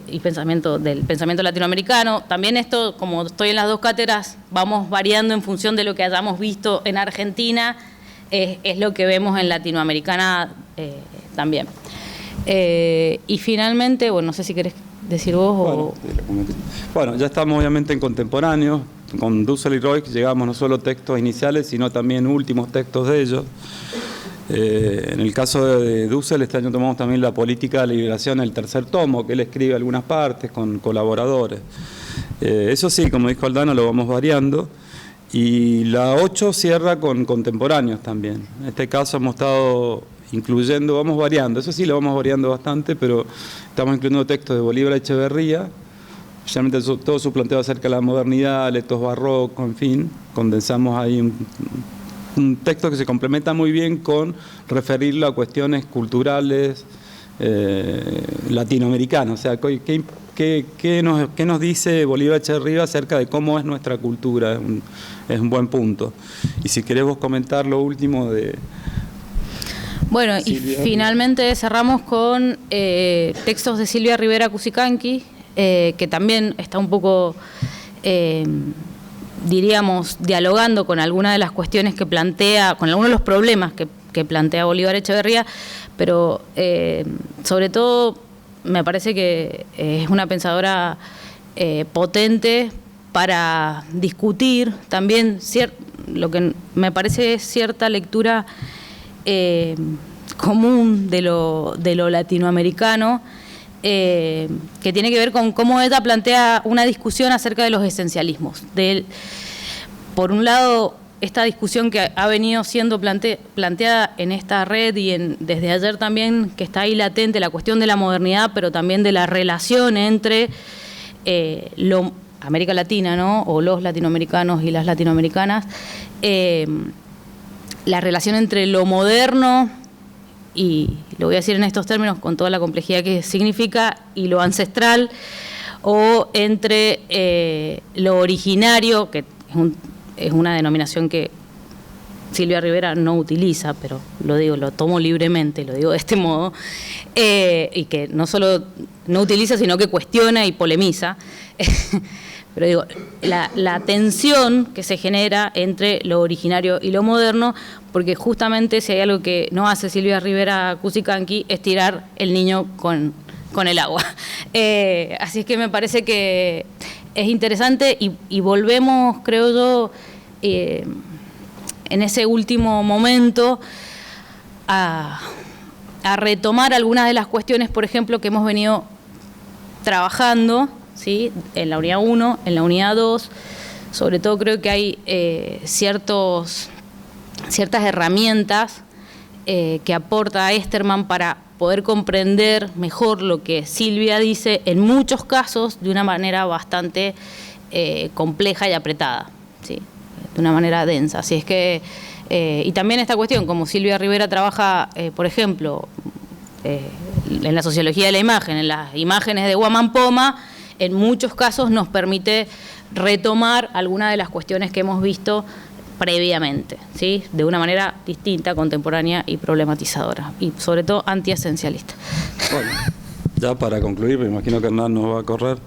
y pensamiento del pensamiento latinoamericano. También esto, como estoy en las dos cátedras, vamos variando en función de lo que hayamos visto en Argentina, es lo que vemos en Latinoamericana también. Y finalmente, bueno, no sé si querés decir vos o... Bueno, ya estamos obviamente en contemporáneos, con Dussel y Roig llegamos no solo textos iniciales, sino también últimos textos de ellos. En el caso de Dussel, este año tomamos también la política de liberación, el tercer tomo, que él escribe algunas partes con colaboradores. Eso sí, como dijo Aldana, lo vamos variando. Y la 8 cierra con contemporáneos también. En este caso hemos estado incluyendo, vamos variando, eso sí lo vamos variando bastante, pero estamos incluyendo textos de Bolívar Echeverría, especialmente todo su planteo acerca de la modernidad, letos barrocos, en fin, condensamos ahí un texto que se complementa muy bien con referirlo a cuestiones culturales latinoamericanas, o sea, ¿qué nos dice Bolívar Echeverría acerca de cómo es nuestra cultura? Es un buen punto. Y si querés vos comentar lo último de... Bueno, Silvia. Y finalmente cerramos con textos de Silvia Rivera Cusicanqui, que también está un poco, diríamos, dialogando con algunas de las cuestiones que plantea, con algunos de los problemas que plantea Bolívar Echeverría, pero sobre todo me parece que es una pensadora potente para discutir también lo que me parece es cierta lectura común de lo latinoamericano, que tiene que ver con cómo ella plantea una discusión acerca de los esencialismos. Por un lado, esta discusión que ha venido siendo planteada en esta red y desde ayer también, que está ahí latente, la cuestión de la modernidad, pero también de la relación entre América Latina, ¿no? O los latinoamericanos y las latinoamericanas, la relación entre lo moderno, y lo voy a decir en estos términos con toda la complejidad que significa, y lo ancestral, o entre lo originario, que es una denominación que Silvia Rivera no utiliza, pero lo tomo libremente, lo digo de este modo, y que no solo no utiliza, sino que cuestiona y polemiza. Pero digo, la tensión que se genera entre lo originario y lo moderno, porque justamente si hay algo que no hace Silvia Rivera Cusicanqui es tirar el niño con el agua. Así es que me parece que es interesante y volvemos, creo yo, en ese último momento a retomar algunas de las cuestiones, por ejemplo, que hemos venido trabajando, ¿sí? En la unidad 1, en la unidad 2, sobre todo creo que hay ciertas herramientas que aporta Esterman para poder comprender mejor lo que Silvia dice, en muchos casos de una manera bastante compleja y apretada, ¿sí? De una manera densa. Así es que, y también esta cuestión, como Silvia Rivera trabaja, por ejemplo, en la sociología de la imagen, en las imágenes de Guamán Poma, en muchos casos nos permite retomar algunas de las cuestiones que hemos visto previamente, ¿sí? De una manera distinta, contemporánea y problematizadora, y sobre todo antiesencialista. Bueno, ya para concluir, me imagino que Hernán nos va a correr,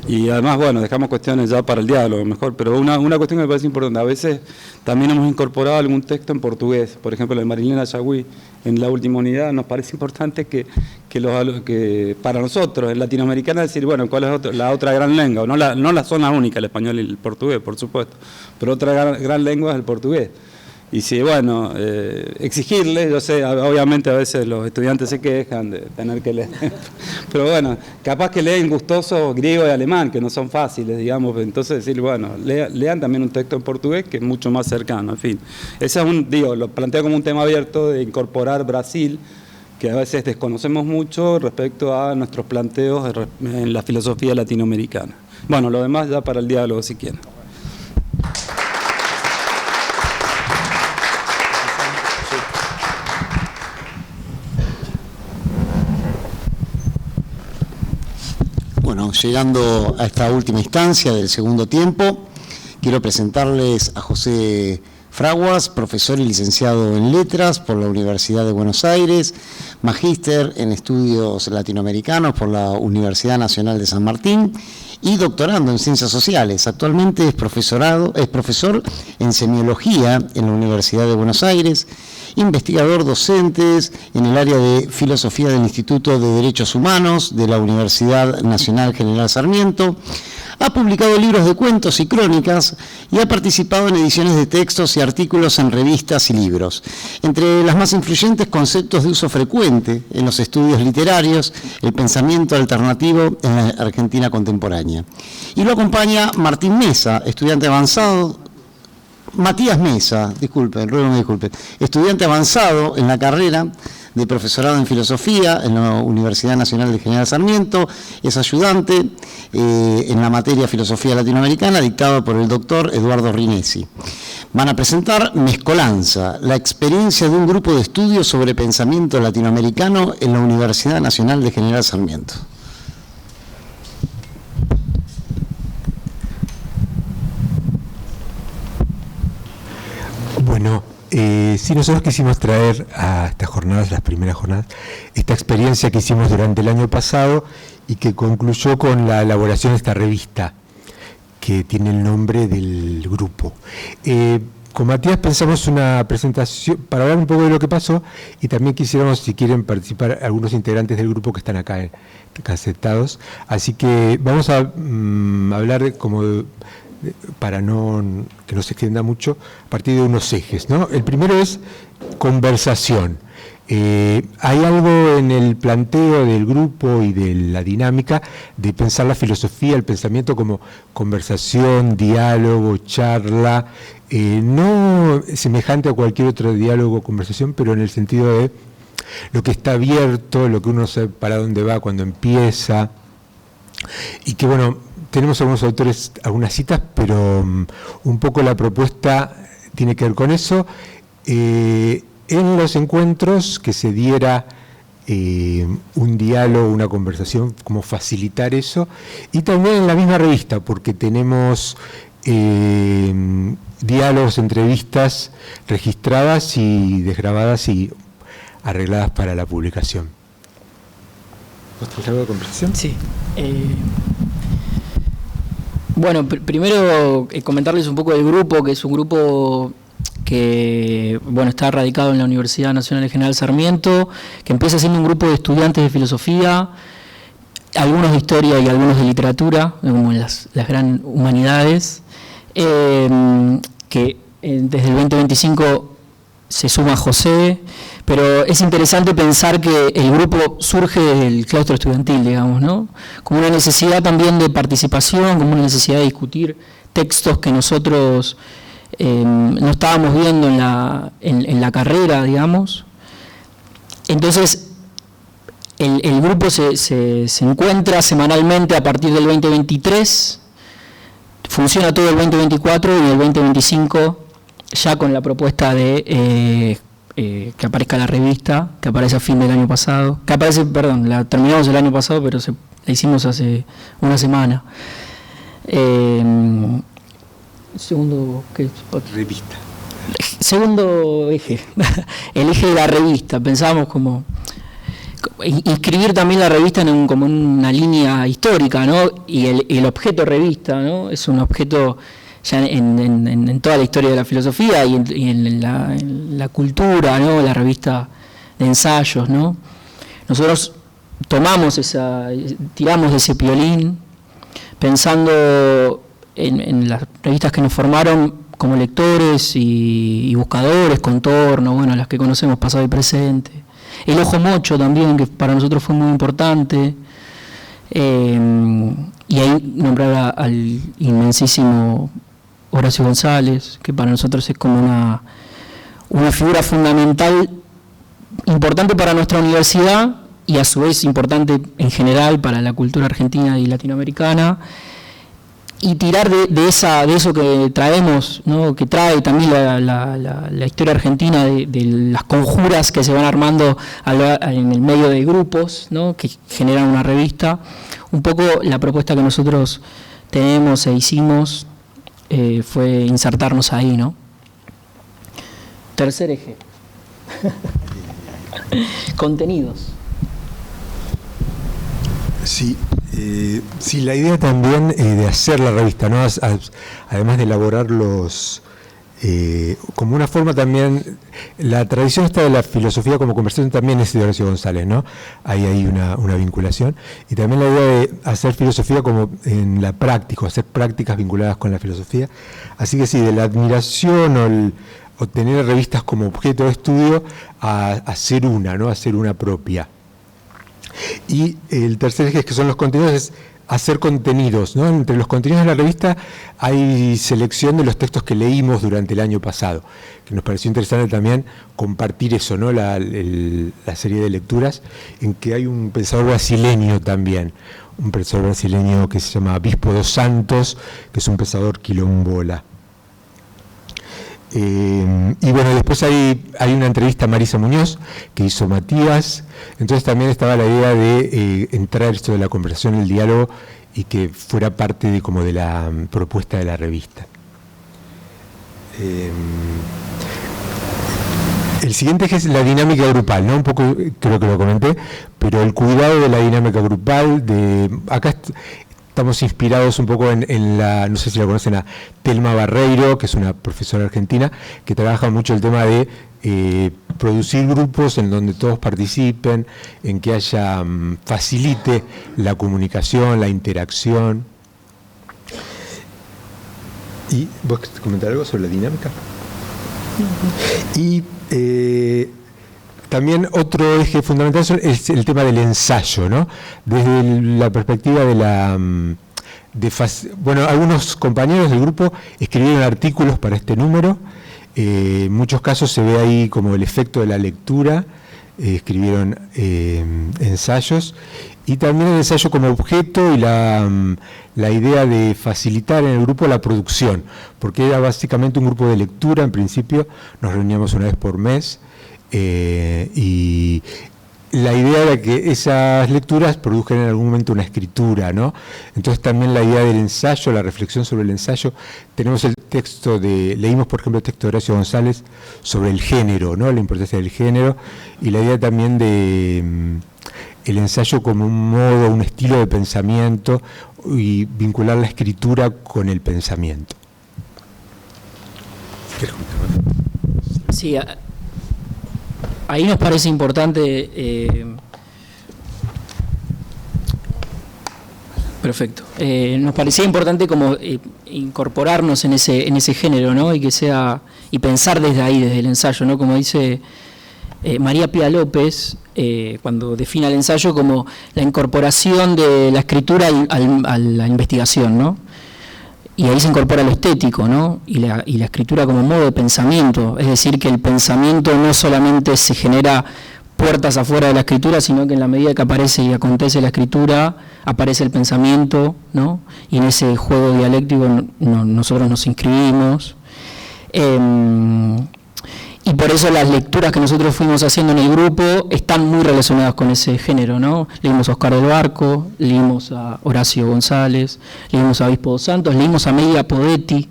y además, bueno, dejamos cuestiones ya para el diálogo mejor, pero una cuestión que me parece importante, a veces también hemos incorporado algún texto en portugués, por ejemplo, el de Marilena Yagüí, en la última unidad, nos parece importante que para nosotros, en Latinoamericana, decir, bueno, ¿cuál es la otra gran lengua? No la son las únicas, el español y el portugués, por supuesto, pero otra gran lengua es el portugués. Y si, bueno, exigirles, yo sé, obviamente a veces los estudiantes se quejan de tener que leer, pero bueno, capaz que leen gustoso griego y alemán, que no son fáciles, digamos, entonces decir, bueno, lean también un texto en portugués que es mucho más cercano, en fin. Ese es lo planteo como un tema abierto de incorporar Brasil, que a veces desconocemos mucho respecto a nuestros planteos en la filosofía latinoamericana. Bueno, lo demás ya para el diálogo, si quieren. Bueno, llegando a esta última instancia del segundo tiempo, quiero presentarles a José Fraguas, profesor y licenciado en Letras por la Universidad de Buenos Aires, magíster en Estudios Latinoamericanos por la Universidad Nacional de San Martín y doctorando en Ciencias Sociales. Actualmente es profesor en Semiología en la Universidad de Buenos Aires, investigador docente en el área de Filosofía del Instituto de Derechos Humanos de la Universidad Nacional General Sarmiento. Ha publicado libros de cuentos y crónicas y ha participado en ediciones de textos y artículos en revistas y libros. Entre las más influyentes, conceptos de uso frecuente en los estudios literarios, el pensamiento alternativo en la Argentina contemporánea. Y lo acompaña Martín Mesa, estudiante avanzado, Matías Mesa, disculpen, ruego me disculpen, estudiante avanzado en la carrera de profesorado en filosofía en la Universidad Nacional de General Sarmiento, es ayudante en la materia filosofía latinoamericana dictada por el doctor Eduardo Rinesi. Van a presentar Mezcolanza, la experiencia de un grupo de estudios sobre pensamiento latinoamericano en la Universidad Nacional de General Sarmiento. Bueno, sí, nosotros quisimos traer a estas jornadas, las primeras jornadas, esta experiencia que hicimos durante el año pasado y que concluyó con la elaboración de esta revista que tiene el nombre del grupo. Con Matías pensamos una presentación para hablar un poco de lo que pasó y también quisiéramos, si quieren participar, algunos integrantes del grupo que están acá sentados. Así que vamos a hablar para que no se extienda mucho, a partir de unos ejes, ¿no? El primero es conversación. Hay algo en el planteo del grupo y de la dinámica de pensar la filosofía, el pensamiento como conversación, diálogo, charla, no semejante a cualquier otro diálogo o conversación, pero en el sentido de lo que está abierto, lo que uno sabe para dónde va cuando empieza, y que bueno, tenemos algunos autores, algunas citas, pero un poco la propuesta tiene que ver con eso. En los encuentros que se diera un diálogo, una conversación, como facilitar eso, y también en la misma revista, porque tenemos diálogos, entrevistas registradas y desgrabadas y arregladas para la publicación. ¿Vos tenés algo de conversación? Sí. Bueno, primero comentarles un poco del grupo, que es un grupo que está radicado en la Universidad Nacional de General Sarmiento, que empieza siendo un grupo de estudiantes de filosofía, algunos de historia y algunos de literatura, como las gran humanidades, que desde el 2025 se suma José, pero es interesante pensar que el grupo surge del claustro estudiantil, digamos, ¿no? Como una necesidad también de participación, como una necesidad de discutir textos que nosotros no estábamos viendo en la carrera, digamos. Entonces, el grupo se encuentra semanalmente a partir del 2023, funciona todo el 2024 y el 2025 ya con la propuesta de que aparezca la revista, que aparece a fin del año pasado, la terminamos el año pasado, pero la hicimos hace una semana. Segundo, ¿qué? Revista. Segundo eje, el eje de la revista. Pensábamos como inscribir también la revista como una línea histórica, ¿no? Y el objeto revista, ¿no? Es un objeto ya en toda la historia de la filosofía y en la cultura, ¿no? La revista de ensayos, ¿no? Nosotros tiramos de ese piolín, pensando en las revistas que nos formaron como lectores y buscadores, Contorno, las que conocemos, Pasado y Presente. El Ojo Mocho también, que para nosotros fue muy importante. Y ahí nombrar al inmensísimo Horacio González, que para nosotros es como una figura fundamental, importante para nuestra universidad y a su vez importante en general para la cultura argentina y latinoamericana, y tirar de eso que traemos, ¿no? Que trae también la historia argentina de las conjuras que se van armando en el medio de grupos, ¿no? Que generan una revista. Un poco la propuesta que nosotros tenemos e hicimos fue insertarnos ahí, ¿no? Tercer eje. Contenidos. Sí, la idea también de hacer la revista, ¿no? Además de elaborar los como una forma también, la tradición esta de la filosofía como conversación también es de Horacio González, ¿no? Hay una vinculación, y también la idea de hacer filosofía como en la práctica, hacer prácticas vinculadas con la filosofía. Así que sí, de la admiración o tener revistas como objeto de estudio a hacer una, ¿no? A hacer una propia. Y el tercer eje, que son los contenidos, es hacer contenidos, ¿no? Entre los contenidos de la revista hay selección de los textos que leímos durante el año pasado, que nos pareció interesante también compartir eso, ¿no? La serie de lecturas, en que hay un pensador brasileño también, un pensador brasileño que se llama Bispo dos Santos, que es un pensador quilombola. Y bueno, después hay una entrevista a Marisa Muñoz que hizo Matías. Entonces también estaba la idea de entrar esto de la conversación, el diálogo, y que fuera parte de la propuesta de la revista. El siguiente eje es la dinámica grupal, ¿no? Un poco creo que lo comenté, pero el cuidado de la dinámica grupal. Acá estamos inspirados un poco en la, no sé si la conocen, a Telma Barreiro, que es una profesora argentina, que trabaja mucho el tema de producir grupos en donde todos participen, en que facilite la comunicación, la interacción. ¿Y vos querés comentar algo sobre la dinámica? Y también otro eje fundamental es el tema del ensayo, ¿no? Desde la perspectiva de bueno, algunos compañeros del grupo escribieron artículos para este número. En muchos casos se ve ahí como el efecto de la lectura, escribieron ensayos, y también el ensayo como objeto y la idea de facilitar en el grupo la producción, porque era básicamente un grupo de lectura. En principio nos reuníamos una vez por mes, y la idea era que esas lecturas produjeran en algún momento una escritura, ¿no? Entonces también la idea del ensayo, la reflexión sobre el ensayo. Tenemos el texto leímos por ejemplo el texto de Horacio González sobre el género, ¿no? La importancia del género, y la idea también de el ensayo como un modo, un estilo de pensamiento, y vincular la escritura con el pensamiento. ¿Quieres comentar? Sí, ahí nos parece importante, perfecto, nos parecía importante como incorporarnos en ese género, ¿no? Y pensar desde ahí, desde el ensayo, ¿no? Como dice María Pía López, cuando define el ensayo como la incorporación de la escritura a la investigación, ¿no? Y ahí se incorpora lo estético, ¿no? Y la escritura como modo de pensamiento, es decir, que el pensamiento no solamente se genera puertas afuera de la escritura, sino que en la medida que aparece y acontece la escritura, aparece el pensamiento, ¿no? Y en ese juego dialéctico nosotros nos inscribimos. Y por eso las lecturas que nosotros fuimos haciendo en el grupo están muy relacionadas con ese género, ¿no? Leímos a Oscar del Barco, leímos a Horacio González, leímos a Bispo dos Santos, leímos a Medea Podetti,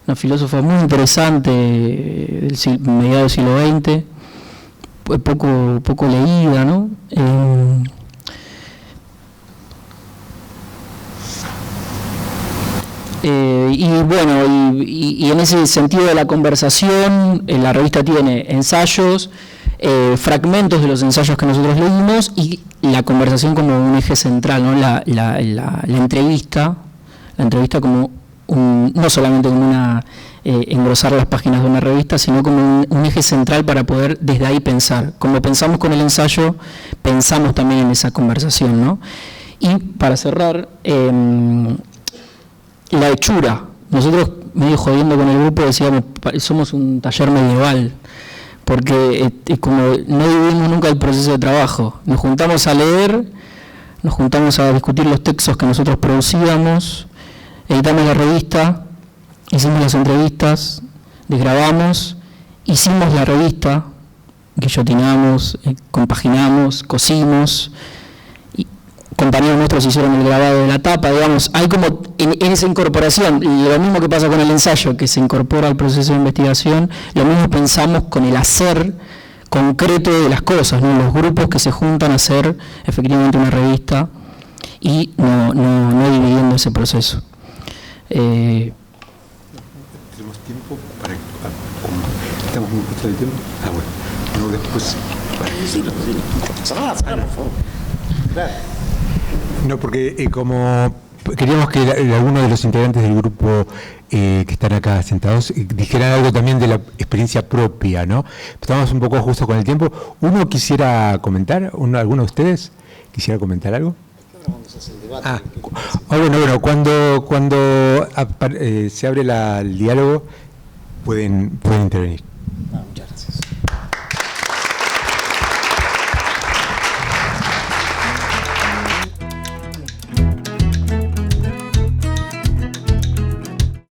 una filósofa muy interesante del mediados del siglo XX, poco leída, ¿no? Y bueno, y en ese sentido de la conversación, la revista tiene ensayos, fragmentos de los ensayos que nosotros leímos, y la conversación como un eje central, ¿no? La entrevista como no solamente como engrosar las páginas de una revista, sino como un eje central para poder desde ahí pensar. Como pensamos con el ensayo, pensamos también en esa conversación, ¿no? Y para cerrar, la hechura. Nosotros, medio jodiendo con el grupo, decíamos, somos un taller medieval, porque como no dividimos nunca el proceso de trabajo. Nos juntamos a leer, nos juntamos a discutir los textos que nosotros producíamos, editamos la revista, hicimos las entrevistas, desgrabamos, hicimos la revista, guillotinamos, compaginamos, cosimos, compañeros nuestros hicieron el grabado de la tapa, digamos, hay como en esa incorporación, lo mismo que pasa con el ensayo, que se incorpora al proceso de investigación, lo mismo pensamos con el hacer concreto de las cosas, ¿no? Los grupos que se juntan a hacer efectivamente una revista y no dividiendo ese proceso. ¿Tenemos tiempo para ¿Estamos muy justo de tiempo? Ah, bueno. No, después... No, porque como queríamos que algunos de los integrantes del grupo que están acá sentados dijeran algo también de la experiencia propia, ¿no? Estamos un poco justos con el tiempo. ¿Uno quisiera comentar? ¿Alguno de ustedes quisiera comentar algo? Bueno, cuando se abre el diálogo pueden intervenir.